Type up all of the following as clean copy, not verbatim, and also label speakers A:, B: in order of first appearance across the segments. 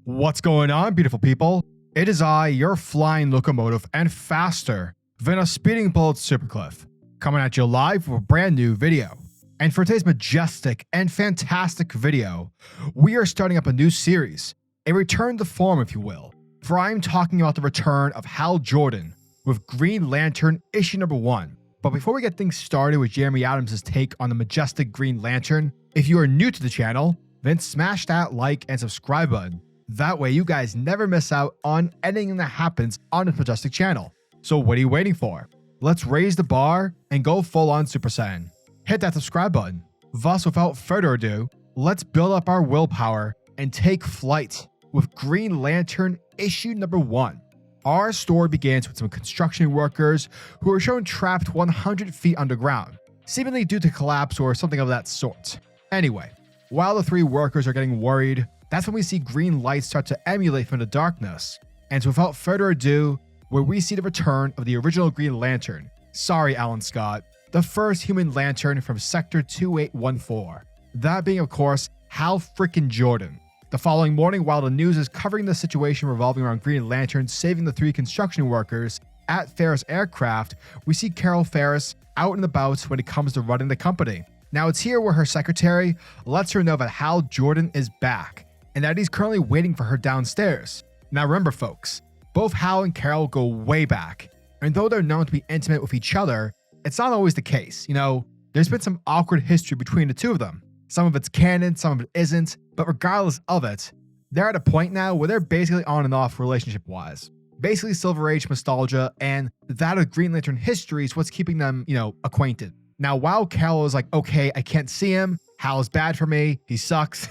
A: What's going on, beautiful people? It is I, your flying locomotive and faster than a speeding bullet SuperCliff, coming at you live with a brand new video. And for today's majestic and fantastic video, we are starting up a new series, a return to form if you will, for I am talking about the return of HalJordan with Green Lantern issue number 1. But before we get things started with Jeremy Adams' take on the majestic Green Lantern, if you are new to the channel, then smash that like and subscribe button. That way you guys never miss out on anything that happens on this majestic channel. So what are you waiting for? Let's raise the bar and go full on Super Saiyan. Hit that subscribe button. Thus, without further ado, let's build up our willpower and take flight with Green Lantern issue number 1. Our story begins with some construction workers who are shown trapped 100 feet underground, seemingly due to collapse or something of that sort. Anyway, while the 3 workers are getting worried, that's when we see green lights start to emulate from the darkness. And so without further ado, where we see the return of the original Green Lantern, sorry Alan Scott, the first human lantern from Sector 2814. That being of course, HalJordan. The following morning, while the news is covering the situation revolving around Green Lantern saving the 3 construction workers at Ferris Aircraft, we see Carol Ferris out and about when it comes to running the company. Now it's here where her secretary lets her know that HalJordan is back, and that he's currently waiting for her downstairs. Now remember folks, both Hal and Carol go way back, and though they're known to be intimate with each other, it's not always the case. You know, there's been some awkward history between the two of them. Some of it's canon, some of it isn't, but regardless of it, they're at a point now where they're basically on and off relationship-wise. Basically Silver Age nostalgia, and that of Green Lantern history is what's keeping them, acquainted. Now while Carol is like, okay, I can't see him, Hal is bad for me, he sucks.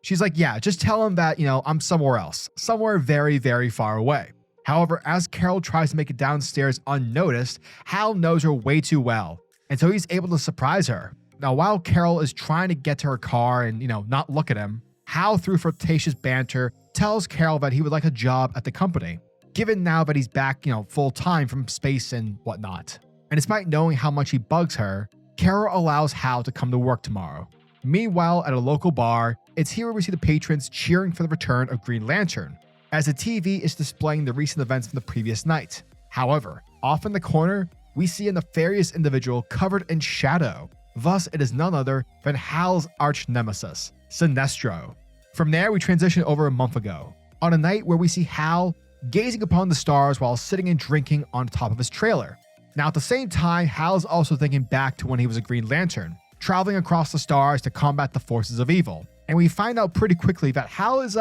A: She's like, yeah, just tell him that, I'm somewhere else, somewhere very, very far away. However, as Carol tries to make it downstairs unnoticed, Hal knows her way too well, and so he's able to surprise her. Now, while Carol is trying to get to her car and, not look at him, Hal, through flirtatious banter, tells Carol that he would like a job at the company, given now that he's back, full-time from space and whatnot. And despite knowing how much he bugs her, Carol allows Hal to come to work tomorrow. Meanwhile, at a local bar, it's here where we see the patrons cheering for the return of Green Lantern, as the TV is displaying the recent events from the previous night. However, off in the corner, we see a nefarious individual covered in shadow. Thus, it is none other than Hal's arch nemesis, Sinestro. From there, we transition over a month ago, on a night where we see Hal gazing upon the stars while sitting and drinking on top of his trailer. Now, at the same time, Hal's also thinking back to when he was a Green Lantern, traveling across the stars to combat the forces of evil. And we find out pretty quickly that Hal is,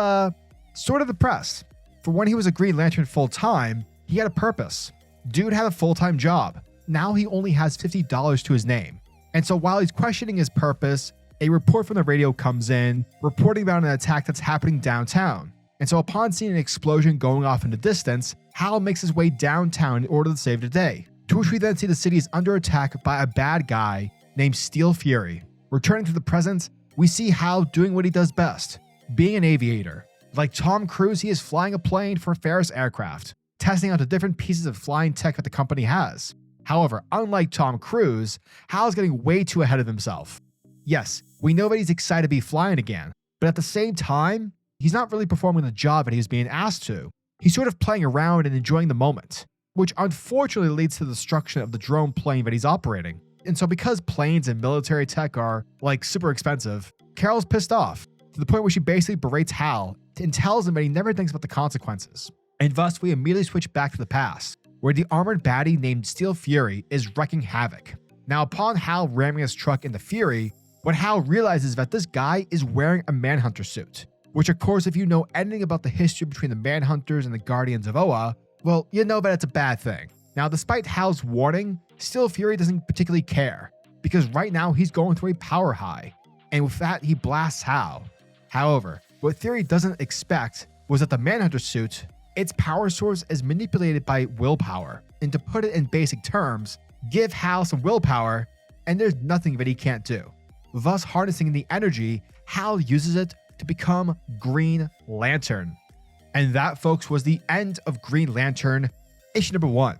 A: sort of depressed. For when he was a Green Lantern full-time, he had a purpose. Dude had a full-time job. Now he only has $50 to his name. And so while he's questioning his purpose, a report from the radio comes in, reporting about an attack that's happening downtown. And so upon seeing an explosion going off in the distance, Hal makes his way downtown in order to save the day. To which we then see the city is under attack by a bad guy named Steel Fury. Returning to the present, we see Hal doing what he does best, being an aviator. Like Tom Cruise, he is flying a plane for Ferris Aircraft, testing out the different pieces of flying tech that the company has. However, unlike Tom Cruise, Hal is getting way too ahead of himself. Yes, we know that he's excited to be flying again, but at the same time, he's not really performing the job that he was being asked to. He's sort of playing around and enjoying the moment, which unfortunately leads to the destruction of the drone plane that he's operating. And so because planes and military tech are, super expensive, Carol's pissed off, to the point where she basically berates Hal and tells him that he never thinks about the consequences. And thus, we immediately switch back to the past, where the armored baddie named Steel Fury is wrecking havoc. Now, upon Hal ramming his truck into Fury, what Hal realizes is that this guy is wearing a Manhunter suit, which of course, if you know anything about the history between the Manhunters and the Guardians of Oa, well, you know that it's a bad thing. Now, despite Hal's warning, Steel Fury doesn't particularly care, because right now he's going through a power high, and with that, he blasts Hal. However, what Fury doesn't expect was that the Manhunter suit, its power source is manipulated by willpower, and to put it in basic terms, give Hal some willpower, and there's nothing that he can't do. Thus, harnessing the energy, Hal uses it to become Green Lantern. And that, folks, was the end of Green Lantern issue number 1.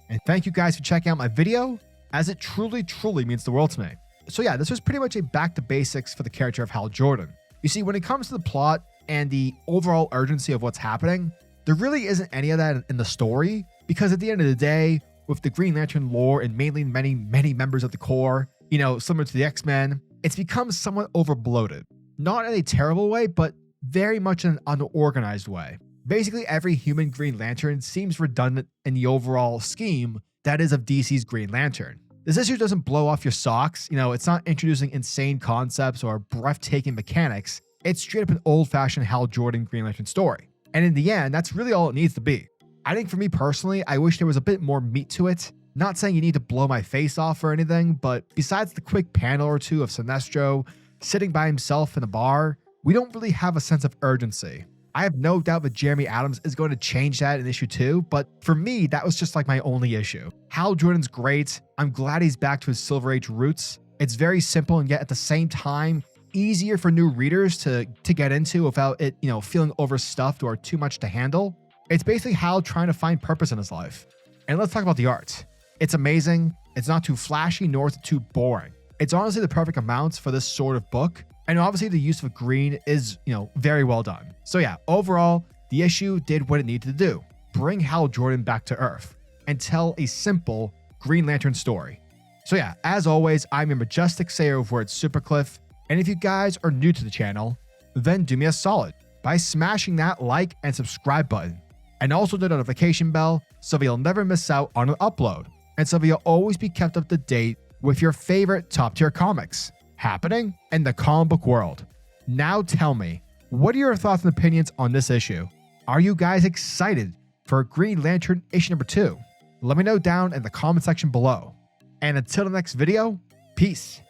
A: And thank you guys for checking out my video, as it truly, truly means the world to me. So yeah, this was pretty much a back to basics for the character of HalJordan. You see, when it comes to the plot, and the overall urgency of what's happening, there really isn't any of that in the story, because at the end of the day, with the Green Lantern lore and mainly many members of the Corps, similar to the X-Men, it's become somewhat overbloated. Not in a terrible way, but very much in an unorganized way. Basically, every human Green Lantern seems redundant in the overall scheme that is of DC's Green Lantern. This issue doesn't blow off your socks, it's not introducing insane concepts or breathtaking mechanics. It's straight up an old-fashioned HalJordan Green Lantern story. And in the end, that's really all it needs to be. I think for me personally, I wish there was a bit more meat to it. Not saying you need to blow my face off or anything, but besides the quick panel or two of Sinestro sitting by himself in a bar, we don't really have a sense of urgency. I have no doubt that Jeremy Adams is going to change that in issue 2, but for me, that was just like my only issue. HalJordan's great. I'm glad he's back to his Silver Age roots. It's very simple and yet at the same time, easier for new readers to get into without it, feeling overstuffed or too much to handle. It's basically Hal trying to find purpose in his life. And let's talk about the art. It's amazing. It's not too flashy nor is it too boring. It's honestly the perfect amount for this sort of book. And obviously the use of green is, very well done. So yeah, overall, the issue did what it needed to do. Bring HalJordan back to Earth and tell a simple Green Lantern story. So yeah, as always, I'm your majestic sayer of words, SuperCliff. And if you guys are new to the channel, then do me a solid by smashing that like and subscribe button. And also the notification bell so that you'll never miss out on an upload. And so that you'll always be kept up to date with your favorite top tier comics happening in the comic book world. Now tell me, what are your thoughts and opinions on this issue? Are you guys excited for Green Lantern issue number 2? Let me know down in the comment section below. And until the next video, peace.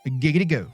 A: Giggity goo.